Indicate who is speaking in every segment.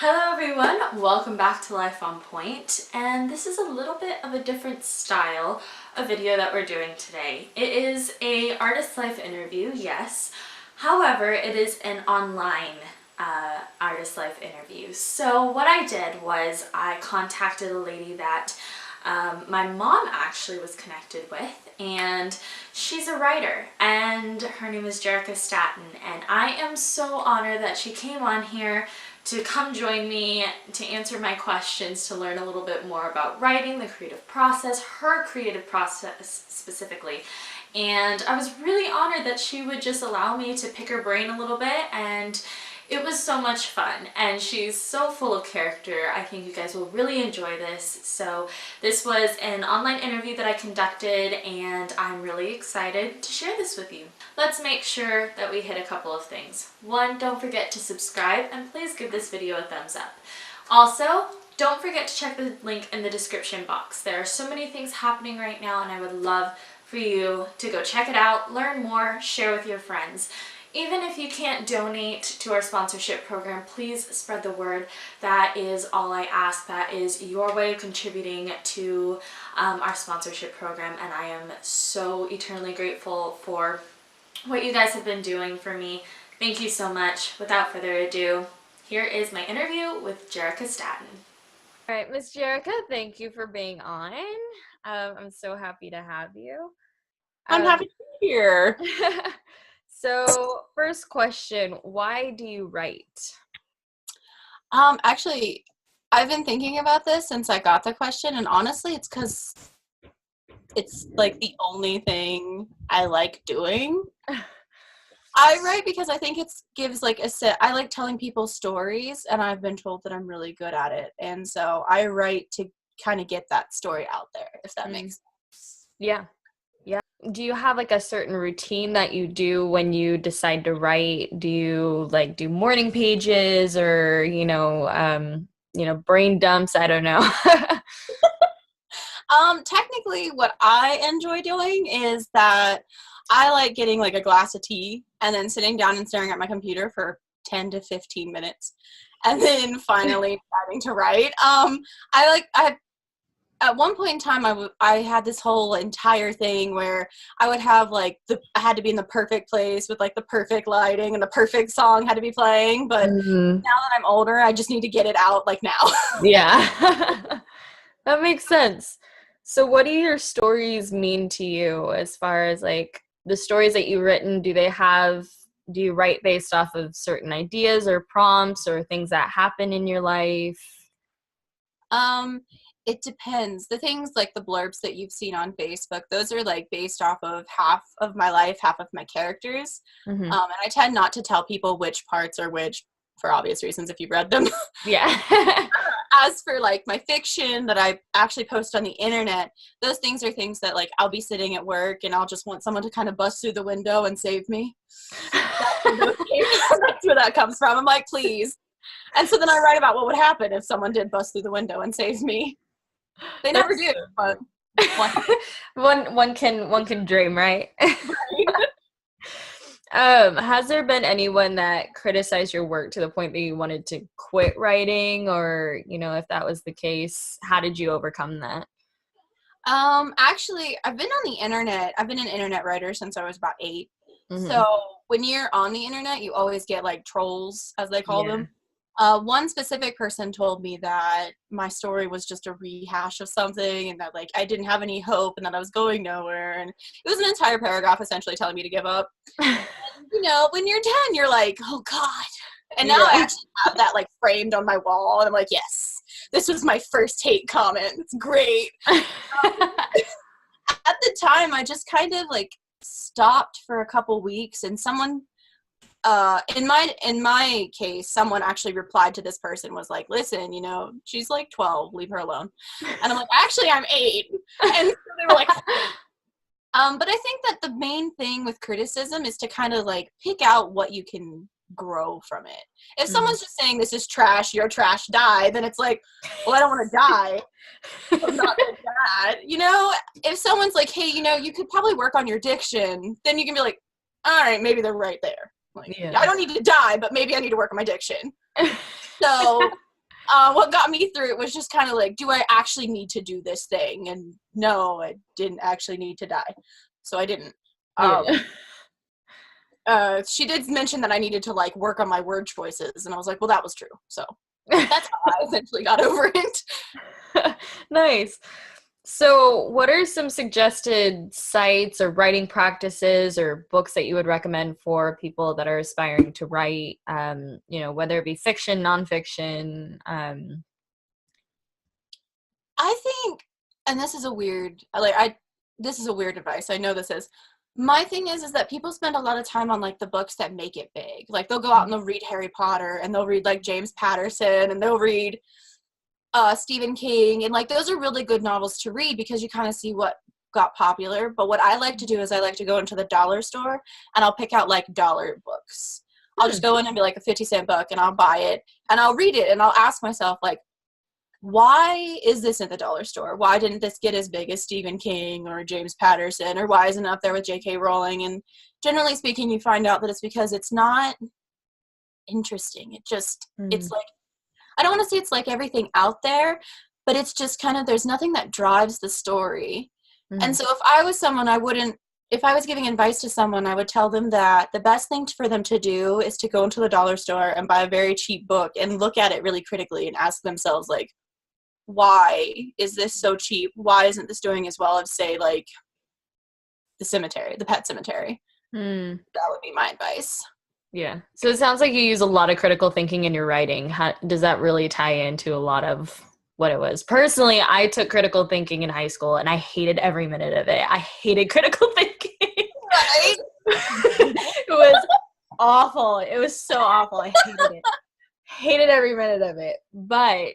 Speaker 1: Hello everyone, welcome back to Life on Point, and this is a little bit of a different style of video that we're doing today. It is a artist life interview, yes. However, it is an online artist life interview. So what I did was I contacted a lady that my mom actually was connected with, and she's a writer, and her name is Jerrica Staten, and I am so honored that she came on here to come join me to answer my questions, to learn a little bit more about writing, the creative process, her creative process specifically. And I was really honored that she would just allow me to pick her brain a little bit, and it was so much fun, and she's so full of character. I think you guys will really enjoy this. So this was an online interview that I conducted, and I'm really excited to share this with you. Let's make sure that we hit a couple of things. One, don't forget to subscribe, and please give this video a thumbs up. Also, don't forget to check the link in the description box. There are so many things happening right now, and I would love for you to go check it out, learn more, share with your friends. Even if you can't donate to our sponsorship program, please spread the word. That is all I ask. That is your way of contributing to our sponsorship program, and I am so eternally grateful for what you guys have been doing for me. Thank you so much. Without further ado, here is my interview with Jerrica Staten.
Speaker 2: All right, Miss Jerrica, thank you for being on. I'm so happy to have you.
Speaker 3: I'm happy to be here.
Speaker 2: So, first question, why do you write?
Speaker 3: Actually, I've been thinking about this since I got the question, and honestly, it's because it's like the only thing I like doing. I write because I think it gives like I like telling people stories, and I've been told that I'm really good at it, and so I write to kind of get that story out there, if that makes sense.
Speaker 2: Yeah. Do you have like a certain routine that you do when you decide to write? Do you like do morning pages or, brain dumps? I don't know.
Speaker 3: Technically, what I enjoy doing is that I like getting like a glass of tea and then sitting down and staring at my computer for 10 to 15 minutes and then finally deciding to write. At one point in time, I had this whole entire thing where I would have like I had to be in the perfect place with like the perfect lighting and the perfect song had to be playing. But now that I'm older, I just need to get it out like now.
Speaker 2: Yeah. That makes sense. So what do your stories mean to you as far as like the stories that you've written? Do you write based off of certain ideas or prompts or things that happen in your life?
Speaker 3: It depends. The things like the blurbs that you've seen on Facebook, those are like based off of half of my life, half of my characters.
Speaker 2: Mm-hmm.
Speaker 3: And I tend not to tell people which parts are which for obvious reasons if you've read them.
Speaker 2: Yeah.
Speaker 3: As for like my fiction that I actually post on the internet, those things are things that like I'll be sitting at work and I'll just want someone to kind of bust through the window and save me. That's where that comes from. I'm like, please. And so then I write about what would happen if someone did bust through the window and save me. They never do, but
Speaker 2: one can dream, right? Has there been anyone that criticized your work to the point that you wanted to quit writing, or if that was the case, how did you overcome that?
Speaker 3: Actually, I've been on the internet. I've been an internet writer since I was about 8.
Speaker 2: Mm-hmm.
Speaker 3: So when you're on the internet, you always get like trolls, as they call them. One specific person told me that my story was just a rehash of something and that like I didn't have any hope and that I was going nowhere, and it was an entire paragraph essentially telling me to give up. And, when you're 10, you're like, oh God. And now I actually have that like framed on my wall, and I'm like, yes, this was my first hate comment. It's great. At the time, I just kind of like stopped for a couple weeks, and someone in my case, someone actually replied to this person, was like, listen, she's like 12, leave her alone. And I'm like, actually, I'm 8. And so they were like, but I think that the main thing with criticism is to kind of like pick out what you can grow from it. If someone's just saying this is trash, you're trash, die, then it's like, well, I don't want to die. I'm not like that. If someone's like, hey, you could probably work on your diction, then you can be like, all right, maybe they're right there. Like, I don't need to die, but maybe I need to work on my diction. So What got me through it was just kind of like, do I actually need to do this thing? And no, I didn't actually need to die, so I didn't.
Speaker 2: Yeah.
Speaker 3: She did mention that I needed to like work on my word choices, and I was like, well, that was true. So that's how I eventually got over it.
Speaker 2: Nice. So, what are some suggested sites or writing practices or books that you would recommend for people that are aspiring to write? Whether it be fiction, nonfiction.
Speaker 3: I think, and this is a weird, this is a weird advice. I know this is. My thing is that people spend a lot of time on like the books that make it big. Like they'll go out and they'll read Harry Potter, and they'll read like James Patterson, and they'll read Stephen King, and like those are really good novels to read because you kind of see what got popular. But what I like to do is I like to go into the dollar store and I'll pick out like dollar books. I'll just go in and be like a 50-cent book, and I'll buy it and I'll read it, and I'll ask myself like, why is this in the dollar store? Why didn't this get as big as Stephen King or James Patterson, or why isn't it up there with J.K. Rowling? And generally speaking, you find out that it's because it's not interesting. It's like, I don't want to say it's like everything out there, but it's just kind of, there's nothing that drives the story. And so if I was someone, if I was giving advice to someone, I would tell them that the best thing for them to do is to go into the dollar store and buy a very cheap book and look at it really critically and ask themselves like, why is this so cheap? Why isn't this doing as well as, say, like the Pet Cemetery? That would be my advice.
Speaker 2: Yeah. So it sounds like you use a lot of critical thinking in your writing. Does that really tie into a lot of what it was? Personally, I took critical thinking in high school, and I hated every minute of it. I hated critical thinking.
Speaker 3: Right?
Speaker 2: It was awful. It was so awful. I hated it. Hated every minute of it. But,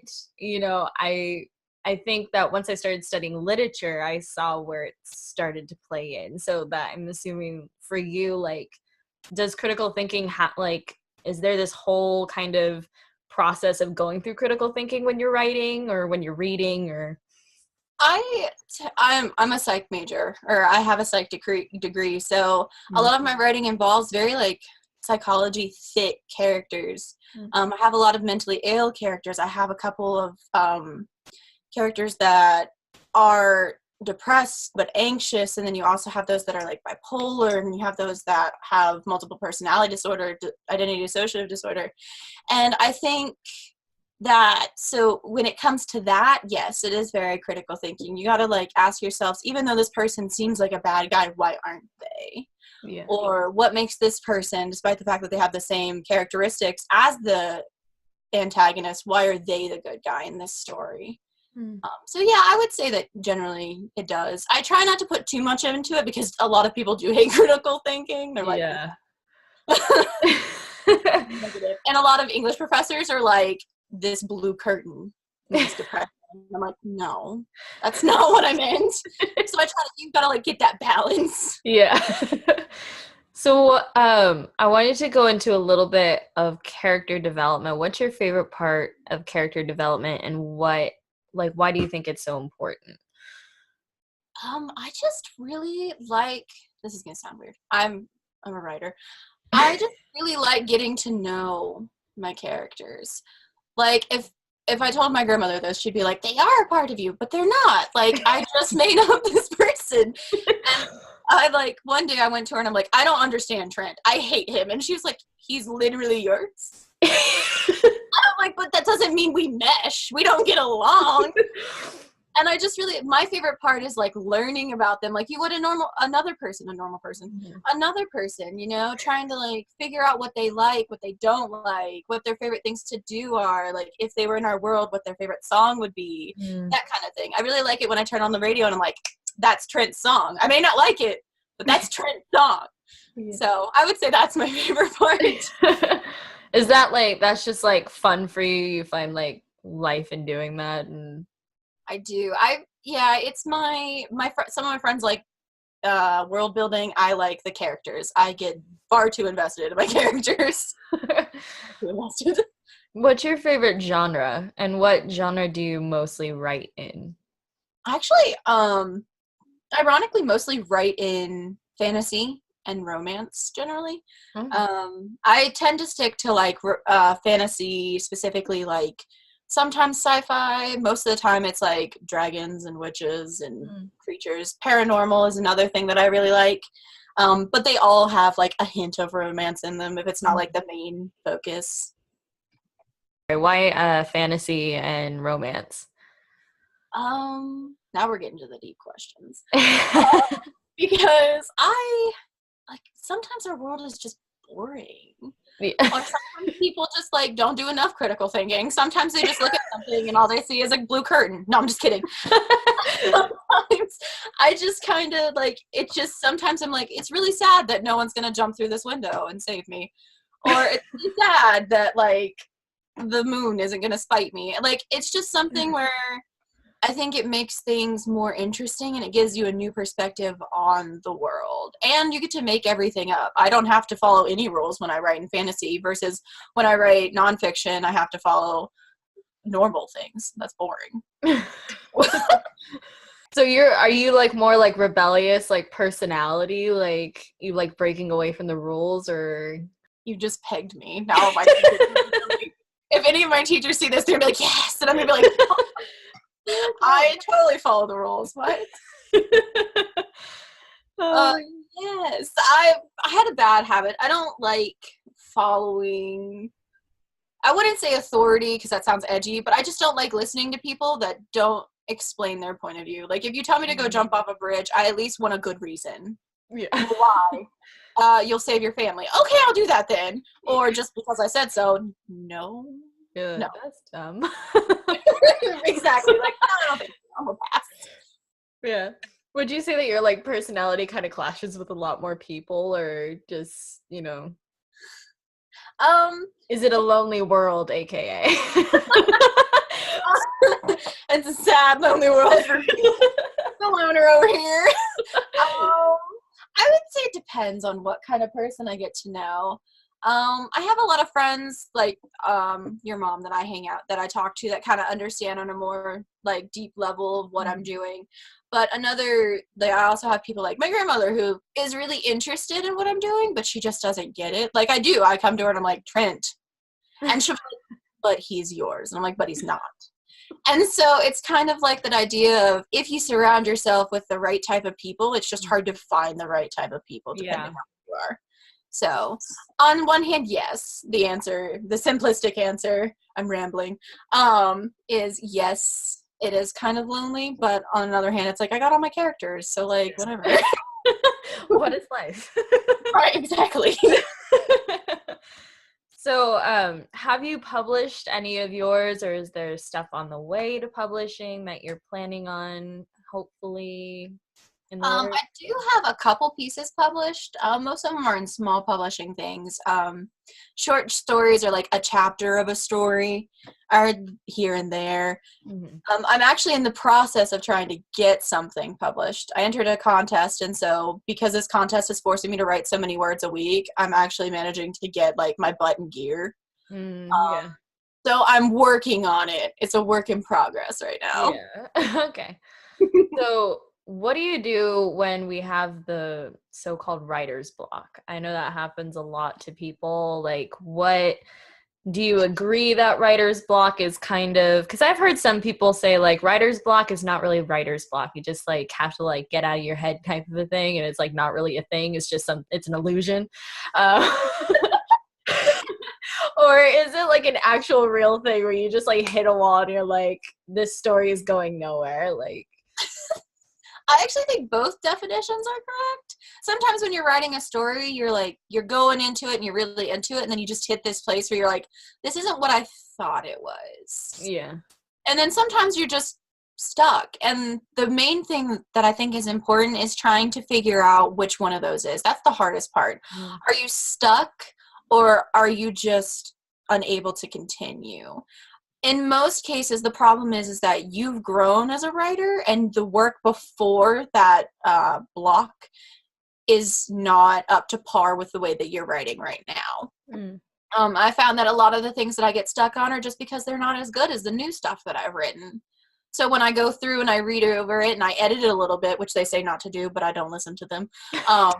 Speaker 2: I think that once I started studying literature, I saw where it started to play in. So that I'm assuming for you, like, does critical thinking is there this whole kind of process of going through critical thinking when you're writing or when you're reading? Or
Speaker 3: I'm a psych major, or I have a psych degree, so a lot of my writing involves very like psychology thick characters. I have a lot of mentally ill characters. I have a couple of characters that are depressed but anxious, and then you also have those that are like bipolar, and you have those that have multiple personality disorder, identity dissociative disorder. And I think that, so when it comes to that, yes, it is very critical thinking. You got to like ask yourselves, even though this person seems like a bad guy, why aren't they?
Speaker 2: Yeah.
Speaker 3: Or what makes this person, despite the fact that they have the same characteristics as the antagonist, why are they the good guy in this story? So yeah, I would say that generally it does. I try not to put too much into it because a lot of people do hate critical thinking. They're like,
Speaker 2: yeah.
Speaker 3: And a lot of English professors are like, this blue curtain means depression. I'm like, no, that's not what I meant. So you've got to like get that balance.
Speaker 2: Yeah. So I wanted to go into a little bit of character development. What's your favorite part of character development, and why do you think it's so important?
Speaker 3: I just really like, this is gonna sound weird. I'm a writer. I just really like getting to know my characters. Like if I told my grandmother this, she'd be like, they are a part of you, but they're not. Like, I just made up this person. And I like, one day I went to her and I'm like, I don't understand Trent. I hate him. And she was like, he's literally yours. I'm like, but that doesn't mean we mesh. We don't get along. And I just really, my favorite part is like learning about them, like you would another person, you know, trying to like figure out what they like, what they don't like, what their favorite things to do are, like if they were in our world, what their favorite song would be, that kind of thing. I really like it when I turn on the radio and I'm like, that's Trent's song. I may not like it, but that's Trent's song. Yeah. So I would say that's my favorite part.
Speaker 2: Is that like, that's just like fun for you? You find like life in doing that? And
Speaker 3: I do. It's some of my friends like world building. I like the characters. I get far too invested in my characters. Too invested.
Speaker 2: What's your favorite genre, and what genre do you mostly write in?
Speaker 3: Actually, ironically, mostly write in fantasy and romance generally. I tend to stick to like fantasy, specifically like sometimes sci-fi. Most of the time it's like dragons and witches and creatures. Paranormal is another thing that I really like. But they all have like a hint of romance in them if it's not like the main focus.
Speaker 2: Why fantasy and romance?
Speaker 3: Now we're getting to the deep questions. Because I like sometimes our world is just boring.
Speaker 2: Yeah.
Speaker 3: Or sometimes people just like don't do enough critical thinking. Sometimes they just look at something and all they see is a blue curtain. No, I'm just kidding. Sometimes I just kind of like it. Just sometimes I'm like, it's really sad that no one's gonna jump through this window and save me, or it's really sad that like the moon isn't gonna spite me. Like it's just something where I think it makes things more interesting and it gives you a new perspective on the world. And you get to make everything up. I don't have to follow any rules when I write in fantasy versus when I write nonfiction, I have to follow normal things. That's boring.
Speaker 2: So are you like more like rebellious, like personality, like you like breaking away from the rules, or
Speaker 3: You just pegged me. Now my if any of my teachers see this, they're gonna be like, yes, and I'm gonna be like, I totally follow the rules. What? Yes, I had a bad habit. I don't like following. I wouldn't say authority because that sounds edgy, but I just don't like listening to people that don't explain their point of view. Like if you tell me to go jump off a bridge, I at least want a good reason.
Speaker 2: Yeah.
Speaker 3: Why? You'll save your family. Okay, I'll do that then. Or just because I said so. No.
Speaker 2: Yeah,
Speaker 3: No.
Speaker 2: that's dumb.
Speaker 3: Exactly. Like, no, I don't think so. I'm gonna pass.
Speaker 2: Yeah. Would you say that your like personality kind of clashes with a lot more people, or just, is it a lonely world, aka?
Speaker 3: It's a sad, lonely world for me. The loner over here. I would say it depends on what kind of person I get to know. I have a lot of friends like your mom that I talk to that kind of understand on a more like deep level of what I'm doing. But I also have people like my grandmother who is really interested in what I'm doing, but she just doesn't get it. Like I do. I come to her and I'm like, Trent. And she'll be like, but he's yours. And I'm like, but he's not. And so it's kind of like that idea of if you surround yourself with the right type of people, it's just hard to find the right type of people depending on who you are. So on one hand, yes, the simplistic answer, I'm rambling, is yes, it is kind of lonely. But on another hand, it's like I got all my characters. So like, whatever.
Speaker 2: What is life?
Speaker 3: Right, exactly.
Speaker 2: So, have you published any of yours, or is there stuff on the way to publishing that you're planning on, hopefully, in the works?
Speaker 3: I do have a couple pieces published. Most of them are in small publishing things. Short stories are like a chapter of a story, are here and there.
Speaker 2: Mm-hmm.
Speaker 3: I'm actually in the process of trying to get something published. I entered a contest, and so because this contest is forcing me to write so many words a week, I'm actually managing to get like my butt in gear.
Speaker 2: Yeah.
Speaker 3: So I'm working on it. It's a work in progress right now.
Speaker 2: Yeah. Okay. So, what do you do when we have the so-called writer's block? I know that happens a lot to people. Like, what do you agree that writer's block is kind of, because I've heard some people say like writer's block is not really writer's block. You just like have to like get out of your head type of a thing, and it's like not really a thing. It's just it's an illusion. Or is it like an actual real thing where you just like hit a wall and you're like, this story is going nowhere? Like,
Speaker 3: I actually think both definitions are correct. Sometimes when you're writing a story, you're going into it and you're really into it, and then you just hit this place where you're like, this isn't what I thought it was.
Speaker 2: yeah.
Speaker 3: And then sometimes you're just stuck. And the main thing that I think is important is trying to figure out which one of those is. That's the hardest part. Are you stuck, or are you just unable to continue? In most cases, the problem is that you've grown as a writer, and the work before that block is not up to par with the way that you're writing right now. I found that a lot of the things that I get stuck on are just because they're not as good as the new stuff that I've written. So when I go through and I read over it and I edit it a little bit, which they say not to do, but I don't listen to them, I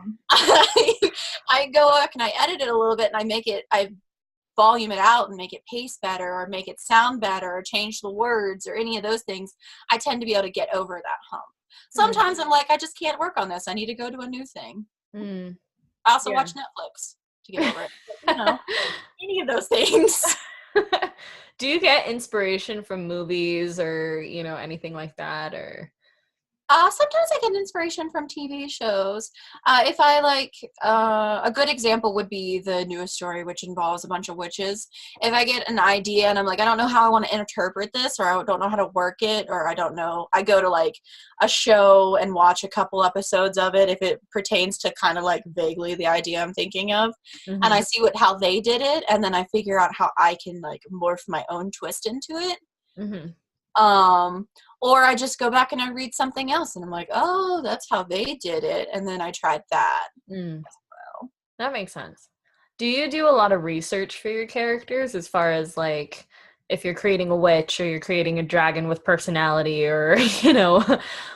Speaker 3: go back and I edit it a little bit and I volume it out and make it pace better or make it sound better or change the words or any of those things, I tend to be able to get over that hump. Sometimes I'm like, I just can't work on this. I need to go to a new thing. I also watch Netflix to get over it. But, you know, any of those things.
Speaker 2: Do you get inspiration from movies or, you know, anything like that, or?
Speaker 3: Sometimes I get inspiration from TV shows. If I like, a good example would be the newest story, which involves a bunch of witches. If I get an idea and I'm like, I don't know how I want to interpret this, or I don't know how to work it, or I don't know, I go to like a show and watch a couple episodes of it if it pertains to kind of like vaguely the idea I'm thinking of, and I see how they did it, and then I figure out how I can like morph my own twist into it. Or I just go back and I read something else and I'm like, oh, that's how they did it. And then I tried that as well.
Speaker 2: That makes sense. Do you do a lot of research for your characters as far as like if you're creating a witch or you're creating a dragon with personality or, you know,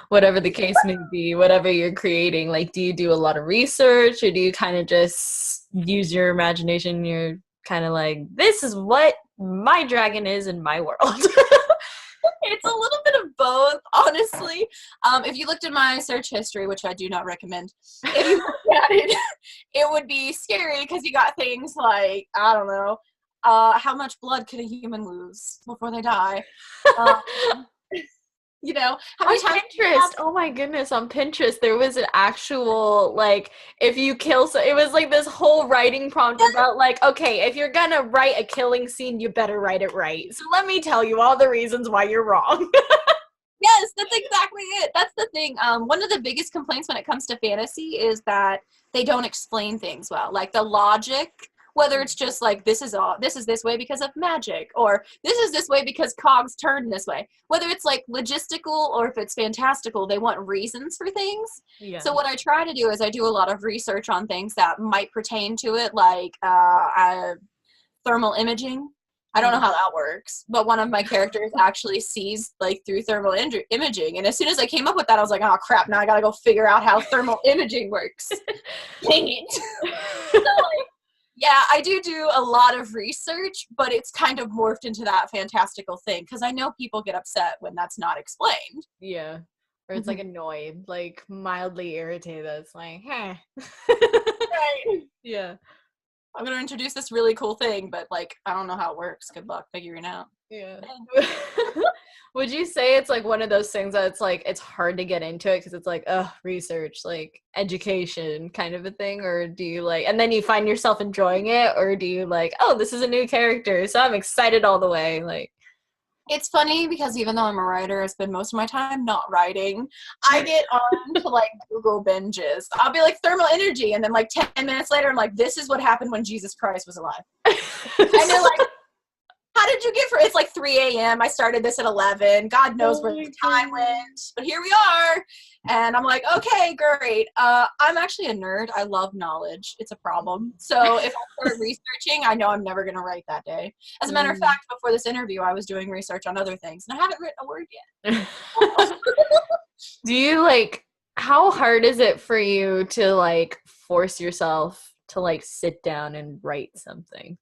Speaker 2: whatever the case may be, whatever you're creating, like do you do a lot of research or do you kind of just use your imagination? You're kind of like, this is what my dragon is in my world.
Speaker 3: It's a little bit of both, honestly. If you looked at my search history, which I do not recommend, if you looked at it, it would be scary because you got things like, I don't know, how much blood could a human lose before they die? You know, how many times
Speaker 2: Pinterest. Oh my goodness, on Pinterest there was an actual like if you kill it was like this whole writing prompt about like, okay, if you're gonna write a killing scene, you better write it right. So let me tell you all the reasons why you're wrong.
Speaker 3: Yes, that's exactly it. That's the thing. One of the biggest complaints when it comes to fantasy is that they don't explain things well. Like the logic, whether it's just like this is this way because of magic, or this is this way because cogs turn this way. Whether it's like logistical or if it's fantastical, they want reasons for things. Yeah. So what I try to do is I do a lot of research on things that might pertain to it, like thermal imaging. I don't know how that works, but one of my characters actually sees like through thermal imaging. And as soon as I came up with that, I was like, oh crap, now I gotta go figure out how thermal imaging works. Dang it. So, like, yeah, I do a lot of research, but it's kind of morphed into that fantastical thing because I know people get upset when that's not explained.
Speaker 2: Yeah. Or it's like annoyed, like mildly irritated. It's like, hey.
Speaker 3: Right.
Speaker 2: Yeah.
Speaker 3: I'm going to introduce this really cool thing, but like, I don't know how it works. Good luck figuring it out.
Speaker 2: Yeah. Would you say it's like one of those things that it's like it's hard to get into it because it's like, research, like education kind of a thing? Or do you like, and then you find yourself enjoying it? Or do you like, oh, this is a new character, so I'm excited all the way? Like,
Speaker 3: it's funny because even though I'm a writer, I spend most of my time not writing. I get on to like Google binges. I'll be like thermal energy, and then like 10 minutes later, I'm like, this is what happened when Jesus Christ was alive. And they're like, how did you get for it's like 3 a.m. I started this at 11. God knows where the time went, but here we are. And I'm like, okay, great. I'm actually a nerd. I love knowledge. It's a problem. So if I start researching, I know I'm never going to write that day. As a matter of fact, before this interview, I was doing research on other things, and I haven't written a word yet.
Speaker 2: Do you like, how hard is it for you to like force yourself to like sit down and write something?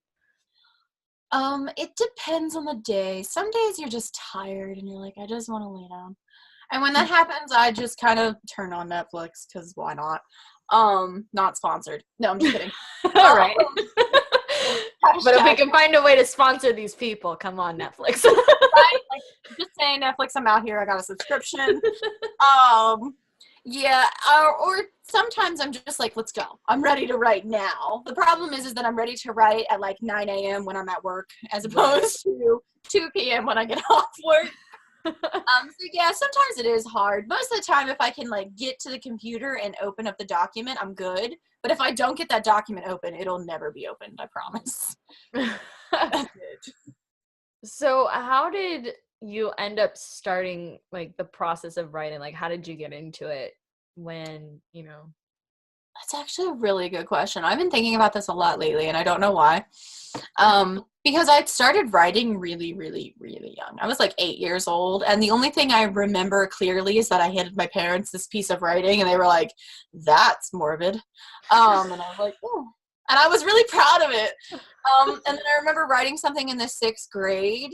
Speaker 3: It depends on the day. Some days you're just tired and you're like, I just want to lay down. And when that happens, I just kind of turn on Netflix because why not? Not sponsored. No, I'm just kidding.
Speaker 2: All right. But if we can find a way to sponsor these people, come on, Netflix.
Speaker 3: Right? Like, just saying, Netflix, I'm out here. I got a subscription. Yeah, or sometimes I'm just like, let's go. I'm ready to write now. The problem is that I'm ready to write at like 9 a.m. when I'm at work as opposed to 2 p.m. when I get off work. So yeah, sometimes it is hard. Most of the time, if I can like get to the computer and open up the document, I'm good. But if I don't get that document open, it'll never be opened, I promise. That's it.
Speaker 2: So how did you end up starting like the process of writing? Like how did you get into it when, you know?
Speaker 3: That's actually a really good question. I've been thinking about this a lot lately, and I don't know why. Because I started writing really, really, really young. I was like 8 years old, and the only thing I remember clearly is that I handed my parents this piece of writing, and they were like, that's morbid. And I was like, oh. And I was really proud of it. And then I remember writing something in the 6th grade.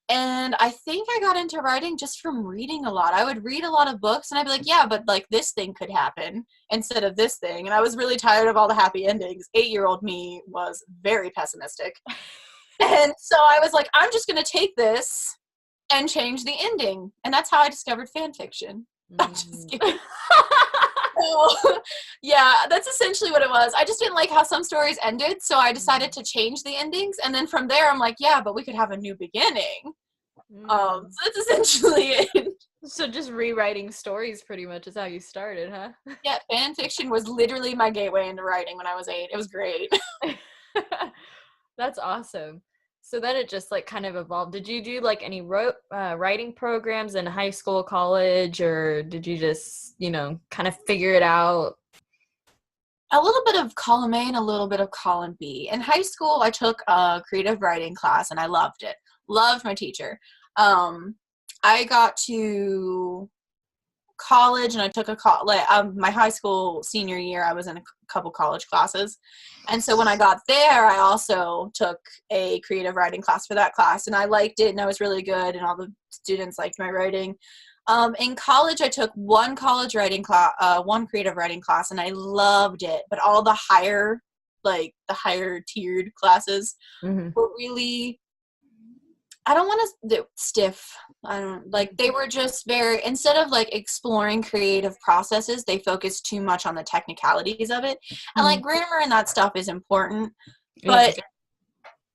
Speaker 3: And I think I got into writing just from reading a lot. I would read a lot of books and I'd be like, yeah, but like this thing could happen instead of this thing. And I was really tired of all the happy endings. 8-year-old me was very pessimistic. And so I was like, I'm just going to take this and change the ending. And that's how I discovered fan fiction. I'm just kidding. So, yeah, that's essentially what it was. I just didn't like how some stories ended, so I decided to change the endings. And then from there, I'm like, yeah, but we could have a new beginning. So that's essentially it.
Speaker 2: So just rewriting stories pretty much is how you started, huh?
Speaker 3: Yeah, fan fiction was literally my gateway into writing when I was 8. It was great.
Speaker 2: That's awesome. So then it just like kind of evolved. Did you do like any writing programs in high school, college, or did you just, kind of figure it out?
Speaker 3: A little bit of column A and a little bit of column B. In high school, I took a creative writing class and I loved it. Loved my teacher. I got to college and I took my high school senior year, I was in a couple college classes. And so when I got there, I also took a creative writing class for that class, and I liked it and I was really good and all the students liked my writing. In college, I took one creative writing class and I loved it, but all the higher tiered classes were really, I don't want to stiff. They were just instead of like exploring creative processes, they focused too much on the technicalities of it. And like grammar and that stuff is important, but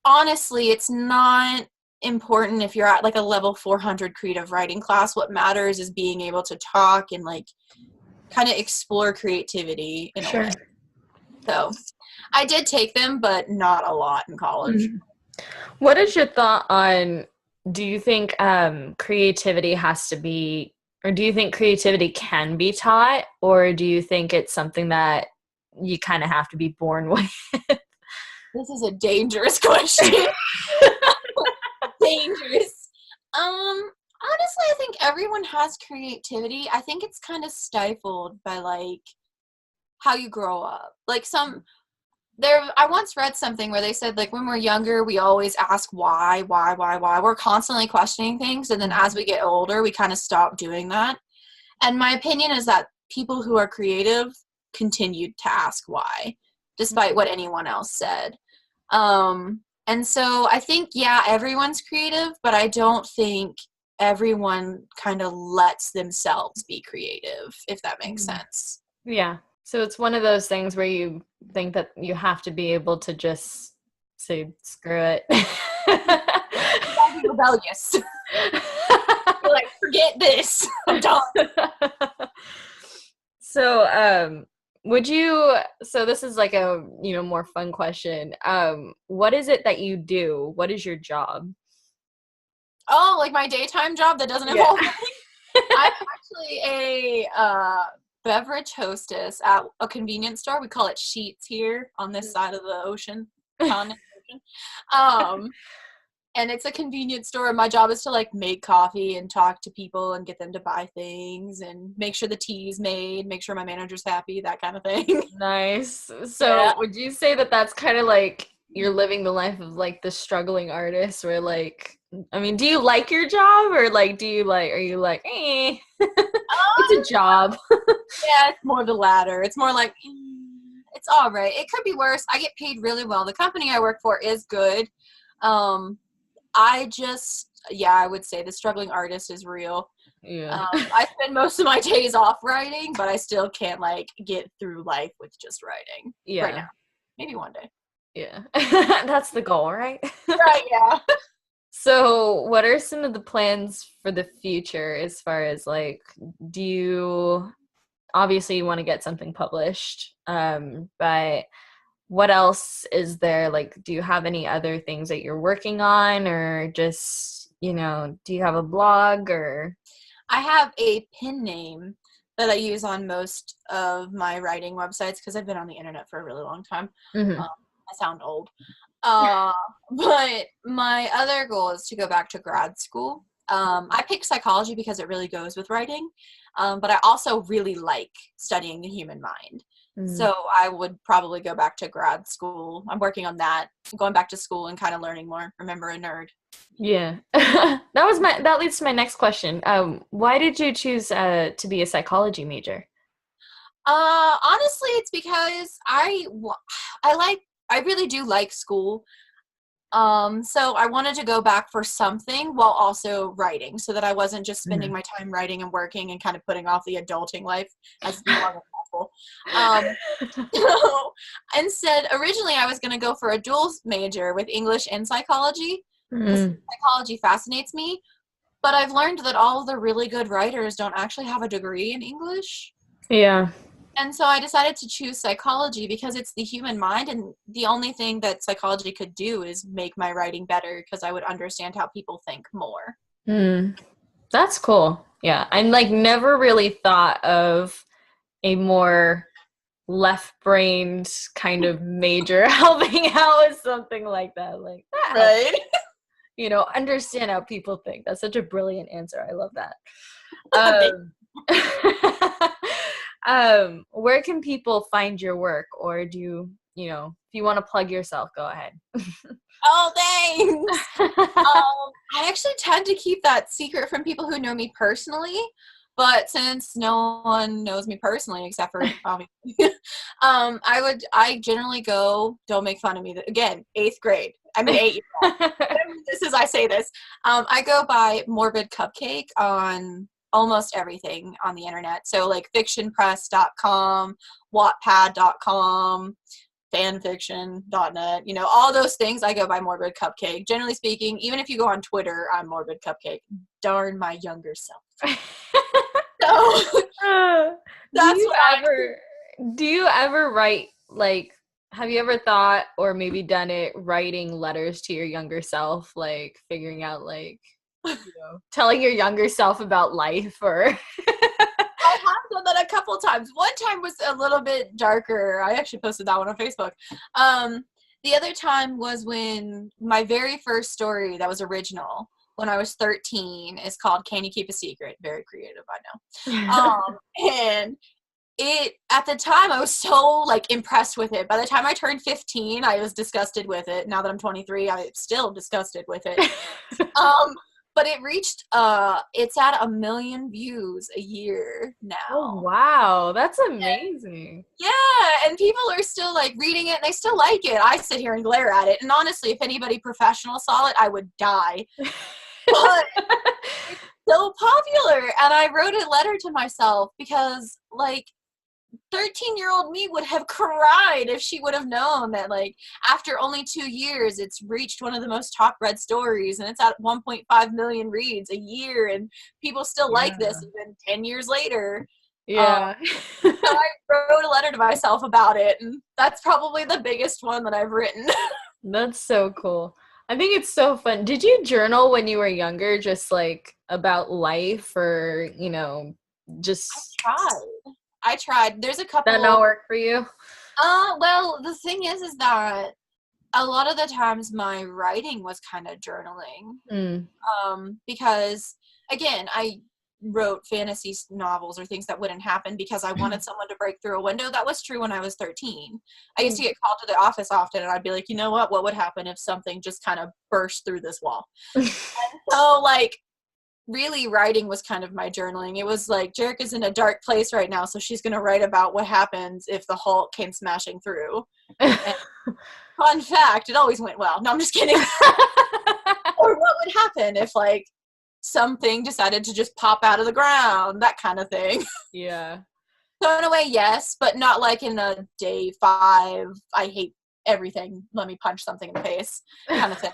Speaker 3: honestly, it's not important if you're at like a level 400 creative writing class. What matters is being able to talk and like kind of explore creativity in a way. So I did take them, but not a lot in college.
Speaker 2: What is your thought on, do you think creativity has to be, or do you think creativity can be taught, or do you think it's something that you kind of have to be born with?
Speaker 3: This is a dangerous question. Dangerous. Honestly, I think everyone has creativity. I think it's kind of stifled by like how you grow up. Like I once read something where they said, like, when we're younger, we always ask why. We're constantly questioning things. And then as we get older, we kind of stop doing that. And my opinion is that people who are creative continued to ask why, despite what anyone else said. And so I think, yeah, everyone's creative, but I don't think everyone kind of lets themselves be creative, if that makes sense.
Speaker 2: Yeah. So it's one of those things where you think that you have to be able to just say, screw it.
Speaker 3: Don't be rebellious. You're like, forget this. I'm done.
Speaker 2: So, so this is like a, more fun question. What is it that you do? What is your job?
Speaker 3: Oh, like my daytime job that doesn't involve me? I'm actually a beverage hostess at a convenience store. We call it Sheets here on this side of the ocean. And it's a convenience store. My job is to like make coffee and talk to people and get them to buy things and make sure the tea's made, make sure my manager's happy, that kind of thing.
Speaker 2: Nice. So would you say that that's kind of like you're living the life of like the struggling artist, where like, I mean, do you like your job, or like, are you like, it's a job?
Speaker 3: Yeah, it's more the latter. It's more like, it's all right. It could be worse. I get paid really well. The company I work for is good. I would say the struggling artist is real.
Speaker 2: Yeah.
Speaker 3: I spend most of my days off writing, but I still can't like get through life with just writing.
Speaker 2: Yeah.
Speaker 3: Right now. Maybe one day.
Speaker 2: Yeah. That's the goal, right?
Speaker 3: Right, yeah.
Speaker 2: So what are some of the plans for the future, as far as like, obviously you want to get something published, but what else is there? Like, do you have any other things that you're working on, or just, do you have a blog, or?
Speaker 3: I have a pen name that I use on most of my writing websites because I've been on the internet for a really long time. I sound old. But my other goal is to go back to grad school. I picked psychology because it really goes with writing. But I also really like studying the human mind. So I would probably go back to grad school. I'm working on that, going back to school and kind of learning more. Remember, a nerd.
Speaker 2: Yeah. That leads to my next question. Why did you choose to be a psychology major?
Speaker 3: Honestly, it's because I really do like school. So I wanted to go back for something while also writing, so that I wasn't just spending my time writing and working and kind of putting off the adulting life as long as possible. So instead, originally I was going to go for a dual major with English and psychology, because psychology fascinates me. But I've learned that all the really good writers don't actually have a degree in English.
Speaker 2: Yeah.
Speaker 3: And so I decided to choose psychology because it's the human mind, and the only thing that psychology could do is make my writing better, because I would understand how people think more.
Speaker 2: That's cool. Yeah. I like never really thought of a more left-brained kind of major helping out with something like that. Like that.
Speaker 3: Right?
Speaker 2: Understand how people think. That's such a brilliant answer. I love that. Where can people find your work, or do if you want to plug yourself, go ahead.
Speaker 3: Oh, thanks. I actually tend to keep that secret from people who know me personally, but since no one knows me personally except for obviously, I generally go. Don't make fun of me. Again, 8th grade. I mean 8 years old. This is I say this. I go by Morbid Cupcake on almost everything on the internet. So like fictionpress.com, wattpad.com, fanfiction.net, all those things I go by Morbid Cupcake. Generally speaking, even if you go on Twitter, I'm Morbid Cupcake. Darn my younger self. So that's
Speaker 2: do you ever write, like, have you ever thought or maybe done it writing letters to your younger self, like figuring out like telling your younger self about life? Or
Speaker 3: I have done that a couple times. One time was a little bit darker. I actually posted that one on Facebook. The other time was when my very first story that was original when I was 13 is called Can You Keep a Secret? Very creative, I know. And it, at the time, I was so impressed with it. By the time I turned 15, I was disgusted with it. Now that I'm 23, I'm still disgusted with it. But it reached, it's at 1 million views a year now.
Speaker 2: Oh, wow. That's amazing.
Speaker 3: Yeah, and people are still reading it, and they still like it. I sit here and glare at it. And honestly, if anybody professional saw it, I would die. But it's so popular. And I wrote a letter to myself because 13-year-old me would have cried if she would have known that after only 2 years it's reached one of the most top read stories, and it's at 1.5 million reads a year, and people still like this even 10 years later. So I wrote a letter to myself about it, and that's probably the biggest one that I've written.
Speaker 2: That's so cool. I think it's so fun. Did you journal when you were younger, just about life, or just
Speaker 3: I tried. There's a couple.
Speaker 2: That not work for you?
Speaker 3: Well, the thing is that a lot of the times my writing was kind of journaling. Because again, I wrote fantasy novels or things that wouldn't happen because I wanted someone to break through a window. That was true when I was 13. I used to get called to the office often, and I'd be like, you know what would happen if something just kind of burst through this wall? And so really writing was kind of my journaling. It was Jerrica's in a dark place right now, so she's going to write about what happens if the Hulk came smashing through. And fun fact, it always went well. No, I'm just kidding. Or what would happen if something decided to just pop out of the ground, that kind of thing.
Speaker 2: Yeah.
Speaker 3: So in a way, yes, but not in a day 5, I hate everything, let me punch something in the face kind of thing.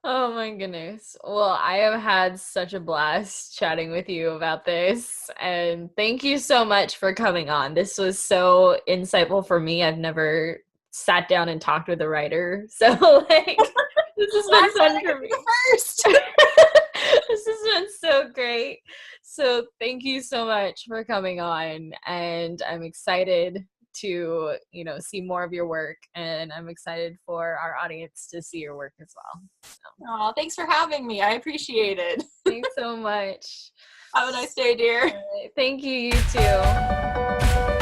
Speaker 2: Oh my goodness. Well, I have had such a blast chatting with you about this, and thank you so much for coming on. This was so insightful for me. I've never sat down and talked with a writer, so this has been fun for me.
Speaker 3: First.
Speaker 2: This has been so great. So thank you so much for coming on, and I'm excited to see more of your work, and I'm excited for our audience to see your work as well.
Speaker 3: Oh, thanks for having me. I appreciate it.
Speaker 2: Thanks so much.
Speaker 3: Have a nice day, dear.
Speaker 2: Thank you. You too.